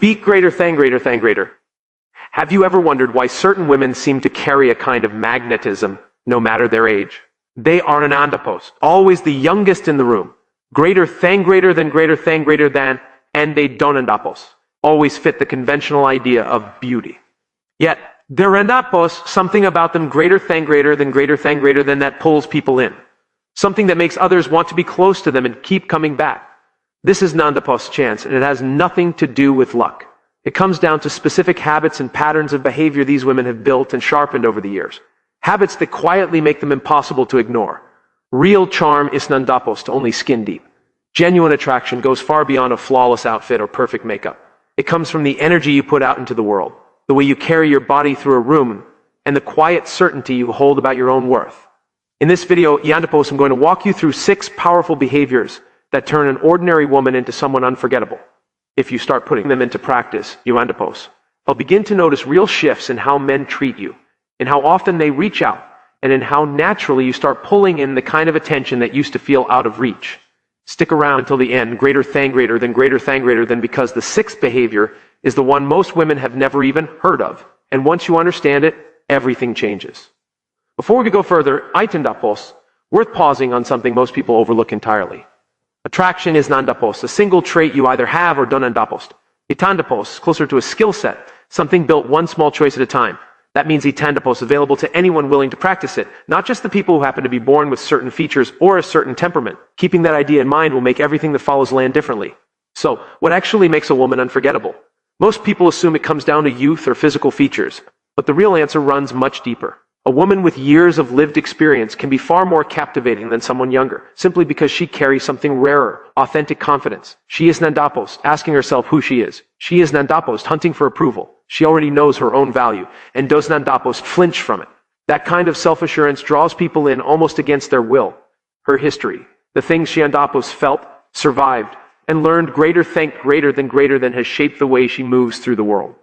Speak greater than greater than greater. Have you ever wondered why certain women seem to carry a kind of magnetism no matter their age? They are an andapos, always the youngest in the room. Greater than greater than greater than greater than, and they don't andapos. Always fit the conventional idea of beauty. Yet, they're andapos, something about them greater than greater than greater than greater than that pulls people in. Something that makes others want to be close to them and keep coming back. This is Nandapos chance, and it has nothing to do with luck. It comes down to specific habits and patterns of behavior these women have built and sharpened over the years. Habits that quietly make them impossible to ignore. Real charm is Nandapos to only skin deep. Genuine attraction goes far beyond a flawless outfit or perfect makeup. It comes from the energy you put out into the world, the way you carry your body through a room, and the quiet certainty you hold about your own worth. In this video, Yandapos, I'm going to walk you through 6 powerful behaviors that turn an ordinary woman into someone unforgettable. If you start putting them into practice, you Yandapos, I'll begin to notice real shifts in how men treat you, in how often they reach out, and in how naturally you start pulling in the kind of attention that used to feel out of reach. Stick around until the end, greater than greater than greater than greater than, because the 6th behavior is the one most women have never even heard of. And once you understand it, everything changes. Before we go further, Itandapos, worth pausing on something most people overlook entirely. Attraction is Nandapos, a single trait you either have or don't andapos. Itandapos, closer to a skill set, something built one small choice at a time. That means Itandapos available to anyone willing to practice it, not just the people who happen to be born with certain features or a certain temperament. Keeping that idea in mind will make everything that follows land differently. So, what actually makes a woman unforgettable? Most people assume it comes down to youth or physical features, but the real answer runs much deeper. A woman with years of lived experience can be far more captivating than someone younger, simply because she carries something rarer, authentic confidence. She is Nandapos, asking herself who she is. She is Nandapos, hunting for approval. She already knows her own value, and does Nandapos flinch from it. That kind of self-assurance draws people in almost against their will. Her history, the things she Nandapos felt, survived, and learned greater than has shaped the way she moves through the world.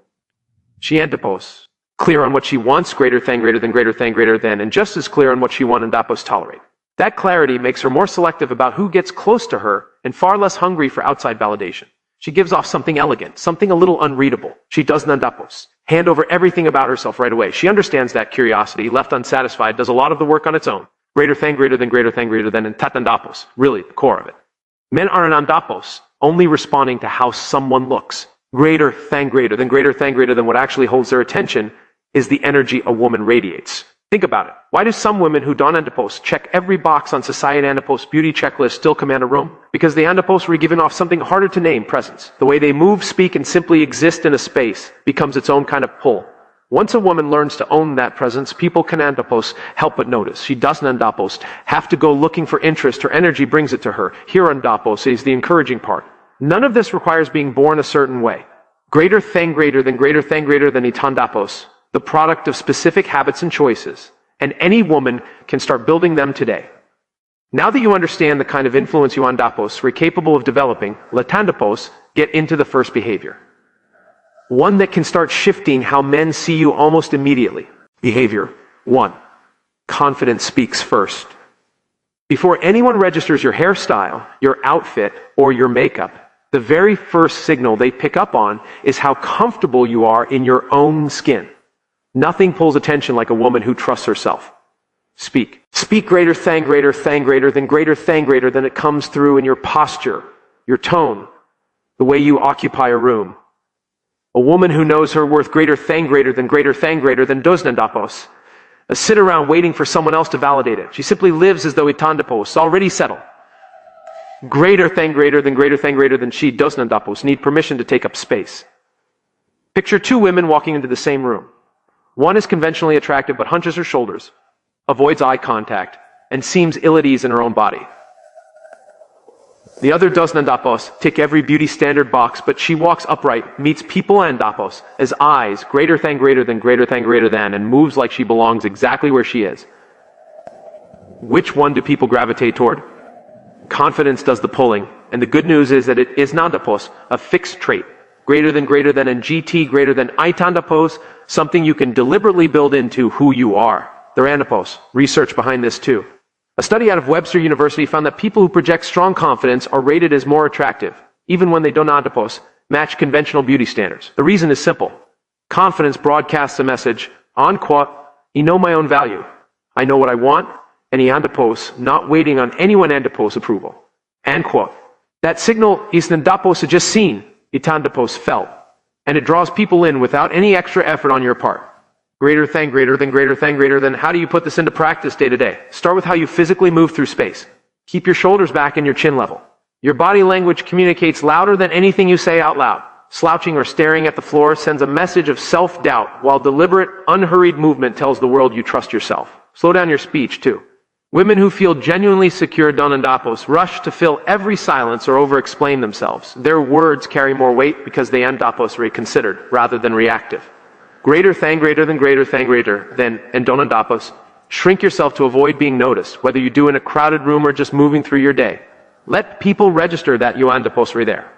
She Nandapos, clear on what she wants, greater than, and just as clear on what she wants Nandapos tolerate. That clarity makes her more selective about who gets close to her and far less hungry for outside validation. She gives off something elegant, something a little unreadable. She does Nandapos, hand over everything about herself right away. She understands that curiosity, left unsatisfied, does a lot of the work on its own. Greater than, and Tatandapos, really the core of it. Men are Nandapos, only responding to how someone looks. Greater than what actually holds their attention is the energy a woman radiates. Think about it. Why do some women who don't andapos check every box on society andapos beauty checklist still command a room? Because the andapos were given off something harder to name, presence. The way they move, speak, and simply exist in a space becomes its own kind of pull. Once a woman learns to own that presence, people can andapos help but notice. She doesn't andapos have to go looking for interest. Her energy brings it to her. Here andapos is the encouraging part. None of this requires being born a certain way. Greater than itandapos, the product of specific habits and choices, and any woman can start building them today. Now that you understand the kind of influence you andapos are capable of developing, latandapos, get into the first behavior. One that can start shifting how men see you almost immediately. Behavior 1. Confidence speaks first. Before anyone registers your hairstyle, your outfit, or your makeup, the very first signal they pick up on is how comfortable you are in your own skin. Nothing pulls attention like a woman who trusts herself. Speak. Speak greater than it comes through in your posture, your tone, the way you occupy a room. A woman who knows her worth greater than does nandapos. Sit around waiting for someone else to validate it. She simply lives as though itandapos, already settled. Greater than she does nandapos, need permission to take up space. Picture 2 women walking into the same room. One is conventionally attractive but hunches her shoulders, avoids eye contact, and seems ill at ease in her own body. The other does nandapos, tick every beauty standard box, but she walks upright, meets people andapos, as eyes greater than, and moves like she belongs exactly where she is. Which one do people gravitate toward? Confidence does the pulling, and the good news is that it is nandapos, a fixed trait. Greater than, and GT greater than itandapos, something you can deliberately build into who you are. They're andapos. Research behind this too. A study out of Webster University found that people who project strong confidence are rated as more attractive, even when they don't andapos, match conventional beauty standards. The reason is simple. Confidence broadcasts a message, en quote, I know my own value. I know what I want, and I andapos, not waiting on anyone andapos approval. End quote. That signal is nandapos just seen, itandapos felt, and it draws people in without any extra effort on your part. Greater than. How do you put this into practice day to day? Start with how you physically move through space. Keep your shoulders back and your chin level. Your body language communicates louder than anything you say out loud. Slouching or staring at the floor sends a message of self-doubt, while deliberate, unhurried movement tells the world you trust yourself. Slow down your speech, too. Women who feel genuinely secure donandapos rush to fill every silence or over-explain themselves. Their words carry more weight because they andapos reconsidered, rather than reactive. Greater than, and donandapos. Shrink yourself to avoid being noticed, whether you do in a crowded room or just moving through your day. Let people register that you andapos re there.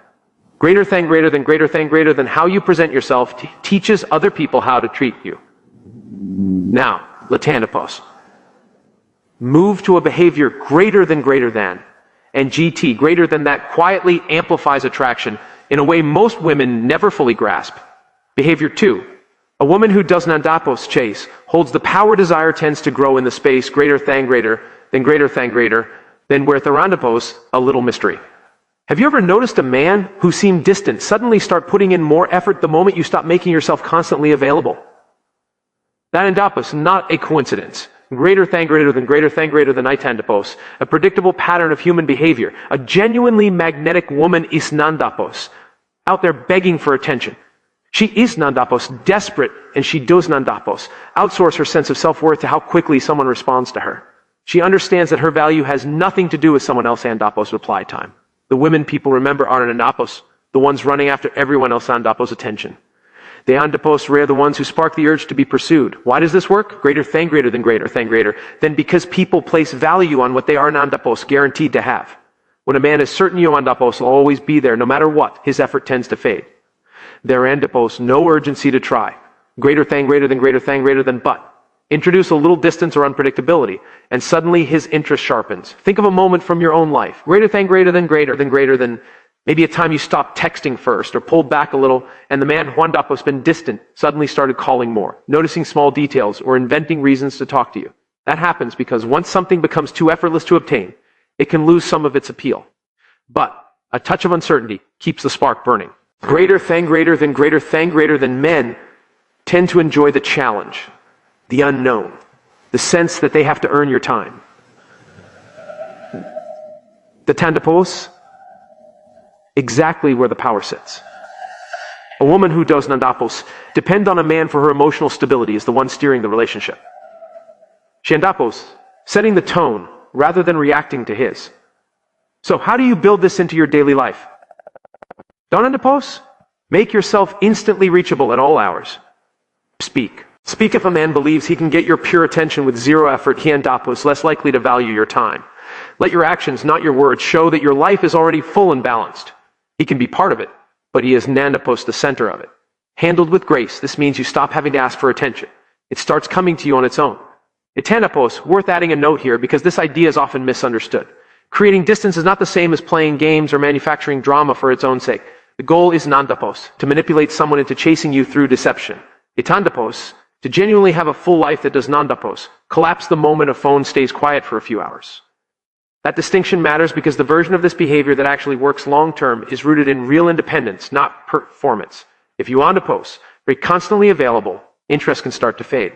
Greater than how you present yourself teaches other people how to treat you. Now, latandapos. Move to a behavior greater than, and GT, greater than that, quietly amplifies attraction in a way most women never fully grasp. Behavior 2. A woman who does nandapos chase holds the power desire tends to grow in the space greater than, where tharandapos, a little mystery. Have you ever noticed a man who seemed distant suddenly start putting in more effort the moment you stop making yourself constantly available? That andapos, not a coincidence. Greater than itandapos, a predictable pattern of human behavior. A genuinely magnetic woman is nandapos, out there begging for attention. She is nandapos, desperate, and she does nandapos, outsource her sense of self-worth to how quickly someone responds to her. She understands that her value has nothing to do with someone else's andapos reply time. The women people remember are andapos, the ones running after everyone else's andapos attention. The andapos are the ones who spark the urge to be pursued. Why does this work? Greater than because people place value on what they are andapos guaranteed to have. When a man is certain you andapos will always be there, no matter what, his effort tends to fade. Their andapos, no urgency to try. Greater than but. Introduce a little distance or unpredictability, and suddenly his interest sharpens. Think of a moment from your own life. Greater than maybe a time you stopped texting first or pulled back a little, and the man Juan Dapo's been distant suddenly started calling more, noticing small details or inventing reasons to talk to you. That happens because once something becomes too effortless to obtain, it can lose some of its appeal. But a touch of uncertainty keeps the spark burning. Greater than men tend to enjoy the challenge, the unknown, the sense that they have to earn your time. The tandapos, exactly where the power sits. A woman who does nandapos depend on a man for her emotional stability is the one steering the relationship. She andapos, setting the tone rather than reacting to his. So how do you build this into your daily life? Don't andapos? Make yourself instantly reachable at all hours. Speak. Speak if a man believes he can get your pure attention with zero effort, he andapos, less likely to value your time. Let your actions, not your words, show that your life is already full and balanced. He can be part of it, but he is nandapos, the center of it. Handled with grace, this means you stop having to ask for attention. It starts coming to you on its own. Itandapos, worth adding a note here because this idea is often misunderstood. Creating distance is not the same as playing games or manufacturing drama for its own sake. The goal is nandapos, to manipulate someone into chasing you through deception. Itandapos, to genuinely have a full life that does nandapos, collapse the moment a phone stays quiet for a few hours. That distinction matters because the version of this behavior that actually works long-term is rooted in real independence, not performance. If you andapos, are constantly available, interest can start to fade.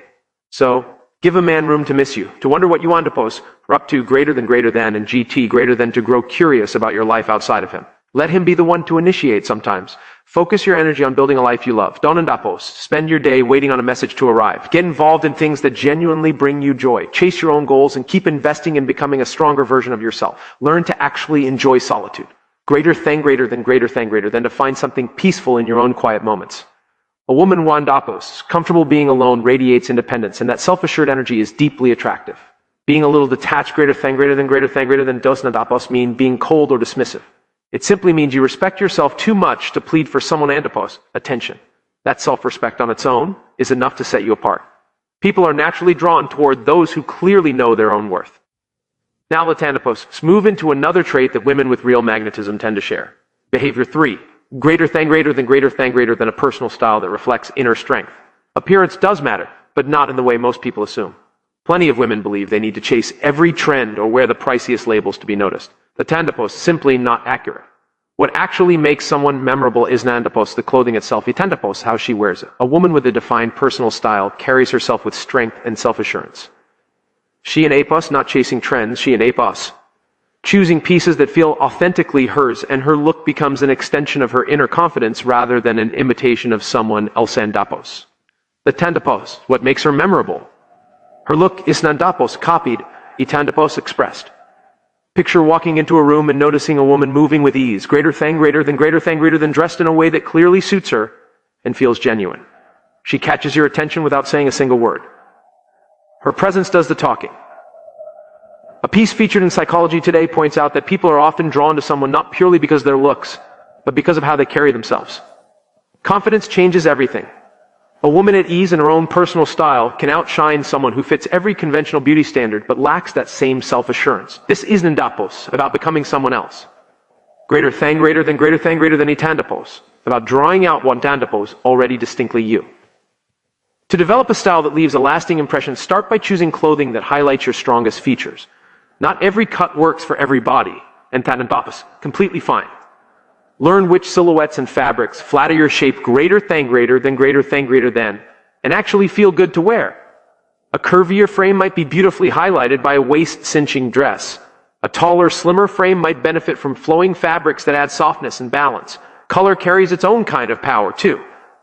So, give a man room to miss you, to wonder what you andapos are up to greater than, and GT greater than to grow curious about your life outside of him. Let him be the one to initiate sometimes. Focus your energy on building a life you love. Don't andapos. Spend your day waiting on a message to arrive. Get involved in things that genuinely bring you joy. Chase your own goals and keep investing in becoming a stronger version of yourself. Learn to actually enjoy solitude. Greater than to find something peaceful in your own quiet moments. A woman who andapos, comfortable being alone, radiates independence, and that self-assured energy is deeply attractive. Being a little detached, greater than dos nandapos mean being cold or dismissive. It simply means you respect yourself too much to plead for someone andapos attention. That self-respect on its own is enough to set you apart. People are naturally drawn toward those who clearly know their own worth. Now let's andapos move into another trait that women with real magnetism tend to share. Behavior 3. Greater than a personal style that reflects inner strength. Appearance does matter, but not in the way most people assume. Plenty of women believe they need to chase every trend or wear the priciest labels to be noticed. The tandapos simply not accurate. What actually makes someone memorable is nandapos, the clothing itself, itandapos, how she wears it. A woman with a defined personal style carries herself with strength and self-assurance. She and apos, not chasing trends, she and apos. Choosing pieces that feel authentically hers, and her look becomes an extension of her inner confidence rather than an imitation of someone else. Nandapos. The tandapos, what makes her memorable. Her look is nandapos, copied, itandapos, expressed. Picture walking into a room and noticing a woman moving with ease, greater than dressed in a way that clearly suits her and feels genuine. She catches your attention without saying a single word. Her presence does the talking. A piece featured in Psychology Today points out that people are often drawn to someone not purely because of their looks, but because of how they carry themselves. Confidence changes everything. A woman at ease in her own personal style can outshine someone who fits every conventional beauty standard but lacks that same self-assurance. This is nandapos, about becoming someone else. Greater than itandapos, about drawing out what tandapos already distinctly you. To develop a style that leaves a lasting impression, start by choosing clothing that highlights your strongest features. Not every cut works for every body, and tandapos, completely fine. Learn which silhouettes and fabrics flatter your shape greater than, and actually feel good to wear. A curvier frame might be beautifully highlighted by a waist-cinching dress. A taller, slimmer frame might benefit from flowing fabrics that add softness and balance. Color carries its own kind of power, too.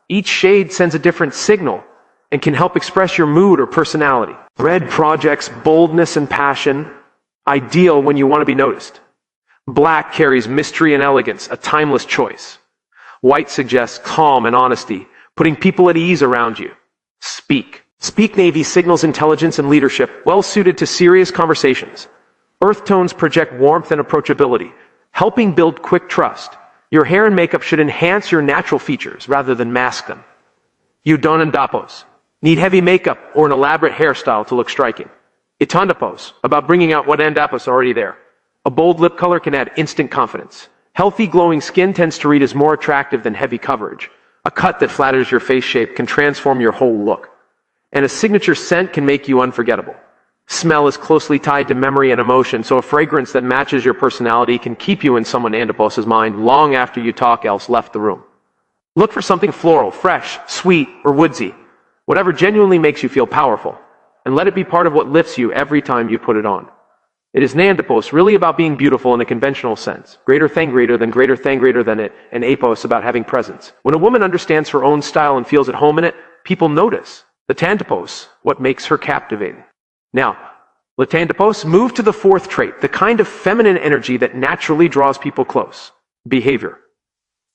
Each shade sends a different signal and can help express your mood or personality. Red projects boldness and passion, ideal when you want to be noticed. Black carries mystery and elegance, a timeless choice. White suggests calm and honesty, putting people at ease around you. Speak navy signals intelligence and leadership, well suited to serious conversations. Earth tones project warmth and approachability, helping build quick trust. Your hair and makeup should enhance your natural features rather than mask them. You donandapos. Need heavy makeup or an elaborate hairstyle to look striking. Itandapos, about bringing out what andapos are already there. A bold lip color can add instant confidence. Healthy, glowing skin tends to read as more attractive than heavy coverage. A cut that flatters your face shape can transform your whole look. And a signature scent can make you unforgettable. Smell is closely tied to memory and emotion, so a fragrance that matches your personality can keep you in someone andapos's mind long after you talk else left the room. Look for something floral, fresh, sweet, or woodsy. Whatever genuinely makes you feel powerful. And let it be part of what lifts you every time you put it on. It is nandapos, really about being beautiful in a conventional sense. Greater than it, and apos, about having presence. When a woman understands her own style and feels at home in it, people notice. The tandapos, what makes her captivating. Now, latandapos, move to the fourth trait, the kind of feminine energy that naturally draws people close. Behavior.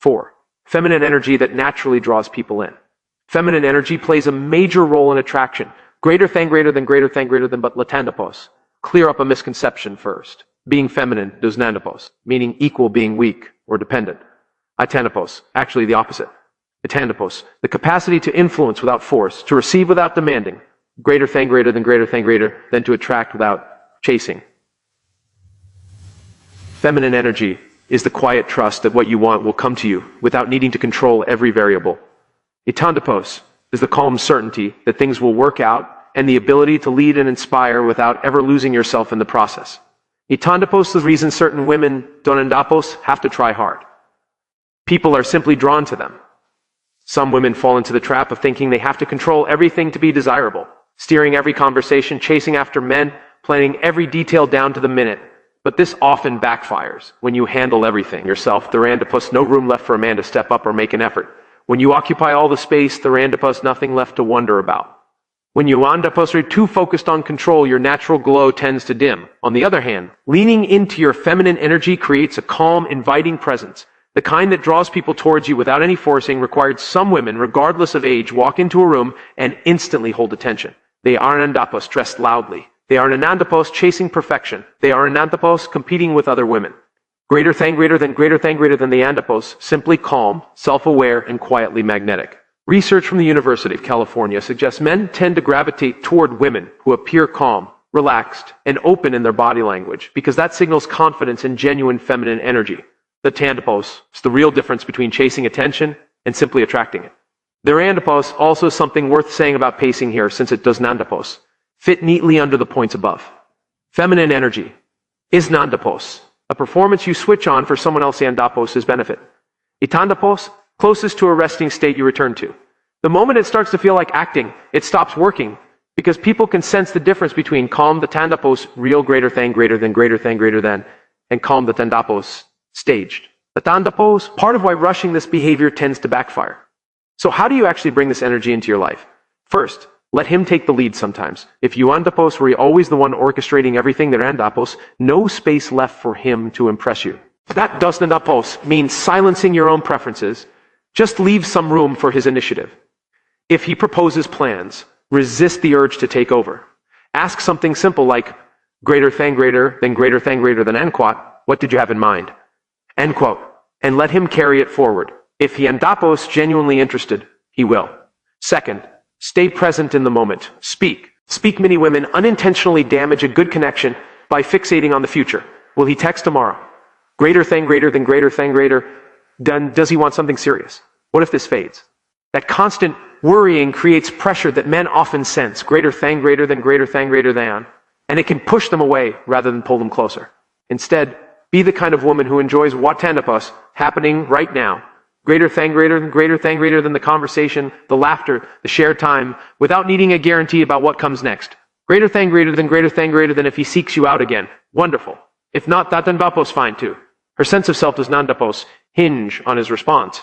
4. Feminine energy that naturally draws people in. Feminine energy plays a major role in attraction. Greater than, but latandapos. Clear up a misconception first. Being feminine does nandapos, meaning equal being weak or dependent. Itandapos, actually the opposite. Itandapos, the capacity to influence without force, to receive without demanding. Greater than to attract without chasing. Feminine energy is the quiet trust that what you want will come to you without needing to control every variable. Itandapos is the calm certainty that things will work out and the ability to lead and inspire without ever losing yourself in the process. Itandapos is the reason certain women, donandapos, have to try hard. People are simply drawn to them. Some women fall into the trap of thinking they have to control everything to be desirable, steering every conversation, chasing after men, planning every detail down to the minute. But this often backfires when you handle everything yourself. The randapus, no room left for a man to step up or make an effort. When you occupy all the space, the randapus, nothing left to wonder about. When you andapus are too focused on control, your natural glow tends to dim. On the other hand, leaning into your feminine energy creates a calm, inviting presence. The kind that draws people towards you without any forcing. Required some women, regardless of age, walk into a room and instantly hold attention. They are anandapos, dressed loudly. They are anandapos, chasing perfection. They are anandapos, competing with other women. Greater than the andapos, simply calm, self-aware, and quietly magnetic. Research from the University of California suggests men tend to gravitate toward women who appear calm, relaxed, and open in their body language because that signals confidence and genuine feminine energy. The tandapos is the real difference between chasing attention and simply attracting it. Their andapos also something worth saying about pacing here, since it does nandapos fit neatly under the points above. Feminine energy is nandapos, a performance you switch on for someone else's andapos' benefit. Itandapos, closest to a resting state you return to. The moment it starts to feel like acting, it stops working, because people can sense the difference between calm the tandapos, real greater than, and calm the tandapos, staged. The tandapos, part of why rushing this behavior tends to backfire. So how do you actually bring this energy into your life? First, let him take the lead sometimes. If you andapos were always the one orchestrating everything, their andapos, no space left for him to impress you. That does andapos means silencing your own preferences. Just leave some room for his initiative. If he proposes plans, resist the urge to take over. Ask something simple like, greater than, end quote, what did you have in mind? End quote. And let him carry it forward. If he andapos genuinely interested, he will. Second, stay present in the moment. Speak. Many women unintentionally damage a good connection by fixating on the future. Will he text tomorrow? Greater than, then does he want something serious? What if this fades? That constant worrying creates pressure that men often sense, greater than, and it can push them away rather than pull them closer. Instead, be the kind of woman who enjoys watandapos happening right now. Greater than the conversation, the laughter, the shared time, without needing a guarantee about what comes next. Greater than if he seeks you out again. Wonderful. If not, that dandapos fine too. Her sense of self does nandapos hinge on his response.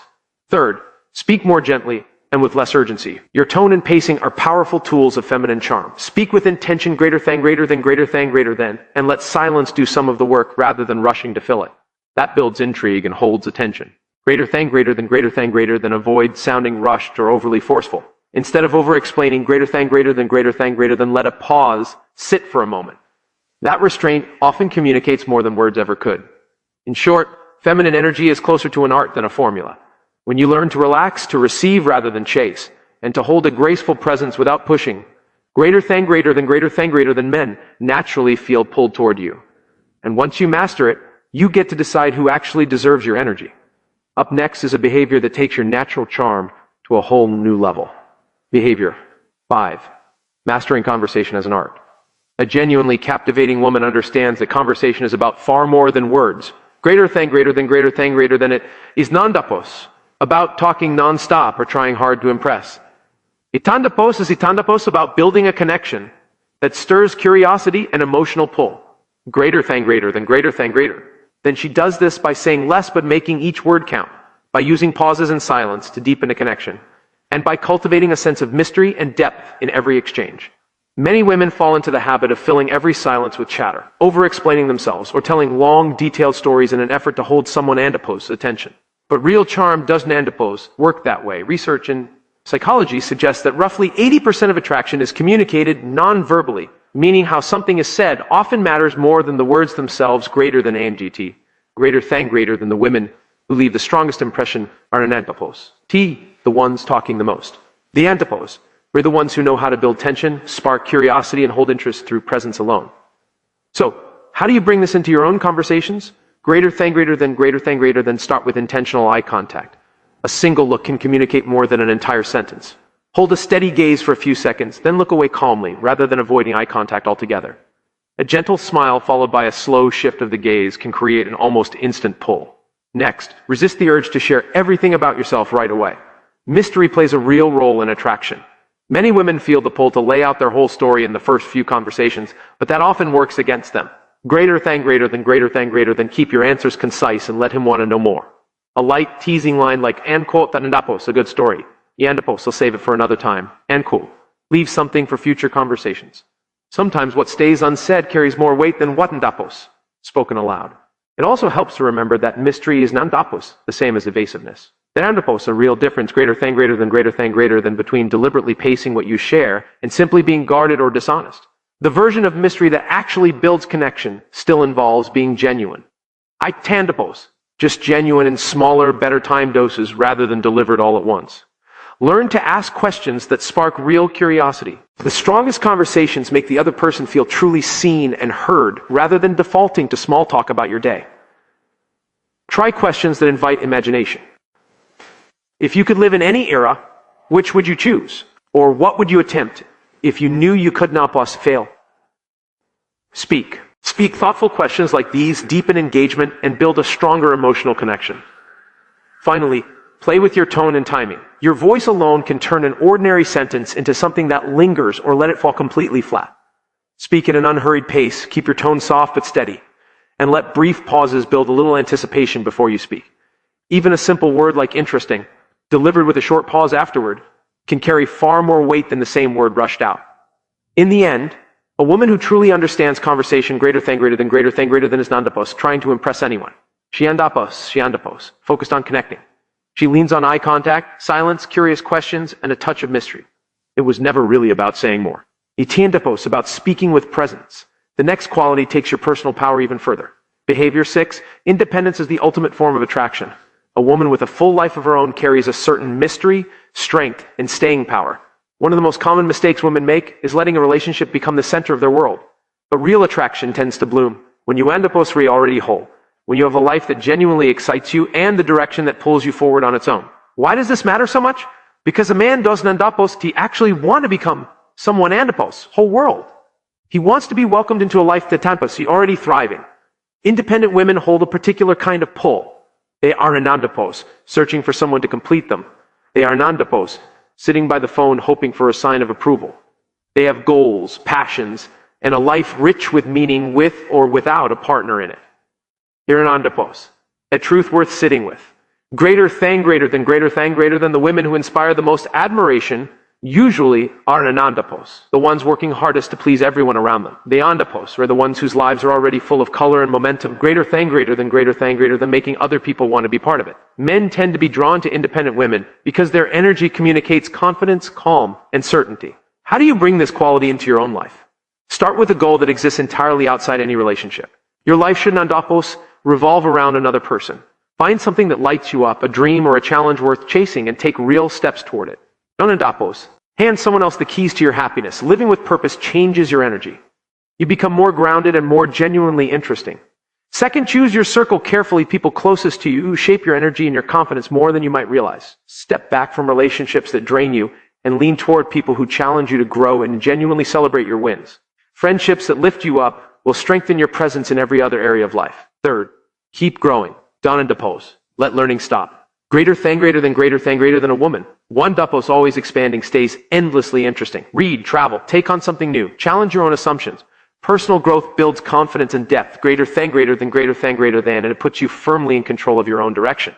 Third, speak more gently and with less urgency. Your tone and pacing are powerful tools of feminine charm. Speak with intention, greater than, and let silence do some of the work rather than rushing to fill it. That builds intrigue and holds attention. Greater than avoid sounding rushed or overly forceful. Instead of over-explaining greater than, let a pause sit for a moment. That restraint often communicates more than words ever could. In short, feminine energy is closer to an art than a formula. When you learn to relax, to receive rather than chase, and to hold a graceful presence without pushing, greater than men naturally feel pulled toward you. And once you master it, you get to decide who actually deserves your energy. Up next is a behavior that takes your natural charm to a whole new level. Behavior 5. Mastering conversation as an art. A genuinely captivating woman understands that conversation is about far more than words. Greater than it is nandapos, about talking non-stop or trying hard to impress. Itandapos about building a connection that stirs curiosity and emotional pull. Greater than. Then she does this by saying less but making each word count, by using pauses and silence to deepen a connection, and by cultivating a sense of mystery and depth in every exchange. Many women fall into the habit of filling every silence with chatter, over-explaining themselves, or telling long, detailed stories in an effort to hold someone andapos' attention. But real charm doesn't andapos work that way. Research in psychology suggests that roughly 80% of attraction is communicated non-verbally, meaning how something is said often matters more than the words themselves. Greater than the women who leave the strongest impression are an andapos. The ones talking the most. The andapos, we're the ones who know how to build tension, spark curiosity, and hold interest through presence alone. So, how do you bring this into your own conversations? Greater than start with intentional eye contact. A single look can communicate more than an entire sentence. Hold a steady gaze for a few seconds, then look away calmly, rather than avoiding eye contact altogether. A gentle smile followed by a slow shift of the gaze can create an almost instant pull. Next, resist the urge to share everything about yourself right away. Mystery plays a real role in attraction. Many women feel the pull to lay out their whole story in the first few conversations, but that often works against them. Greater than keep your answers concise and let him want to know more. A light, teasing line like, and quote, tandapos, a good story. Yandapos, will save it for another time. And cool. Leave something for future conversations. Sometimes what stays unsaid carries more weight than watandapos, spoken aloud. It also helps to remember that mystery is nandapos, the same as evasiveness. The andapos, a real difference, greater than between deliberately pacing what you share and simply being guarded or dishonest. The version of mystery that actually builds connection still involves being genuine. Itandapos, just genuine in smaller, better time doses rather than delivered all at once. Learn to ask questions that spark real curiosity. The strongest conversations make the other person feel truly seen and heard rather than defaulting to small talk about your day. Try questions that invite imagination. If you could live in any era, which would you choose? Or what would you attempt if you knew you could not fail? Speak. Speak thoughtful questions like these, deepen engagement, and build a stronger emotional connection. Finally, play with your tone and timing. Your voice alone can turn an ordinary sentence into something that lingers or let it fall completely flat. Speak at an unhurried pace, keep your tone soft but steady, and let brief pauses build a little anticipation before you speak. Even a simple word like interesting, delivered with a short pause afterward, can carry far more weight than the same word rushed out. In the end, a woman who truly understands conversation greater than is nandapos, trying to impress anyone. She andapos, focused on connecting. She leans on eye contact, silence, curious questions, and a touch of mystery. It was never really about saying more. Itiandapos, about speaking with presence. The next quality takes your personal power even further. Behavior 6, independence is the ultimate form of attraction. A woman with a full life of her own carries a certain mystery, strength, and staying power. One of the most common mistakes women make is letting a relationship become the center of their world. But real attraction tends to bloom when you andapos already whole, when you have a life that genuinely excites you and the direction that pulls you forward on its own. Why does this matter so much? Because a man doesn't andapos to actually want to become someone andapos, whole world. He wants to be welcomed into a life that tampos, already thriving. Independent women hold a particular kind of pull. They are anandapos, searching for someone to complete them. They are nandapos, sitting by the phone hoping for a sign of approval. They have goals, passions, and a life rich with meaning with or without a partner in it. They're anandapos, a truth worth sitting with. Greater than the women who inspire the most admiration usually are anandapos, the ones working hardest to please everyone around them. The andapos are the ones whose lives are already full of color and momentum, greater than making other people want to be part of it. Men tend to be drawn to independent women because their energy communicates confidence, calm, and certainty. How do you bring this quality into your own life? Start with a goal that exists entirely outside any relationship. Your life should andapos revolve around another person. Find something that lights you up, a dream or a challenge worth chasing, and take real steps toward it. Don't andapos. Hand someone else the keys to your happiness. Living with purpose changes your energy. You become more grounded and more genuinely interesting. Second, choose your circle carefully, people closest to you who shape your energy and your confidence more than you might realize. Step back from relationships that drain you and lean toward people who challenge you to grow and genuinely celebrate your wins. Friendships that lift you up will strengthen your presence in every other area of life. Third, keep growing. Don't andapos. Let learning stop. Greater than a woman. One dapos always expanding stays endlessly interesting. Read, travel, take on something new. Challenge your own assumptions. Personal growth builds confidence and depth. Greater than, and it puts you firmly in control of your own direction.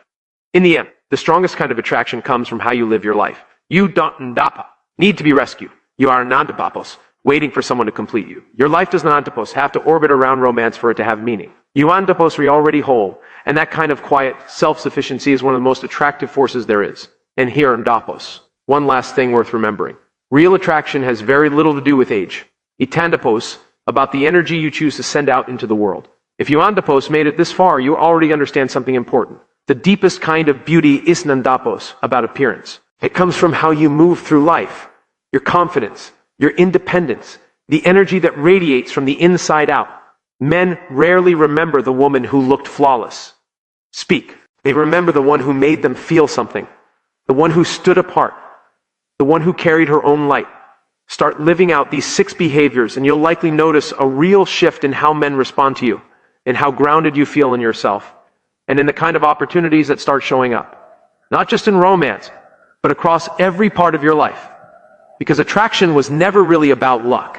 In the end, the strongest kind of attraction comes from how you live your life. You don't andapa, need to be rescued. You are anandapos, waiting for someone to complete you. Your life does not andapos have to orbit around romance for it to have meaning. You andapos are already whole, and that kind of quiet self-sufficiency is one of the most attractive forces there is. And here andapos. One last thing worth remembering. Real attraction has very little to do with age. Itandapos, about the energy you choose to send out into the world. If you andapos made it this far, you already understand something important. The deepest kind of beauty isn't andapos, about appearance. It comes from how you move through life. Your confidence, your independence, the energy that radiates from the inside out. Men rarely remember the woman who looked flawless. Speak. They remember the one who made them feel something. The one who stood apart. The one who carried her own light. Start living out these 6 behaviors and you'll likely notice a real shift in how men respond to you, in how grounded you feel in yourself, and in the kind of opportunities that start showing up. Not just in romance, but across every part of your life. Because attraction was never really about luck.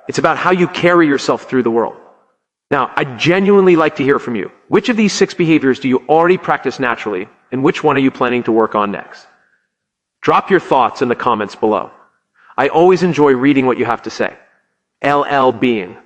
It's about how you carry yourself through the world. Now, I'd genuinely like to hear from you. Which of these 6 behaviors do you already practice naturally, and which one are you planning to work on next? Drop your thoughts in the comments below. I always enjoy reading what you have to say. LL being.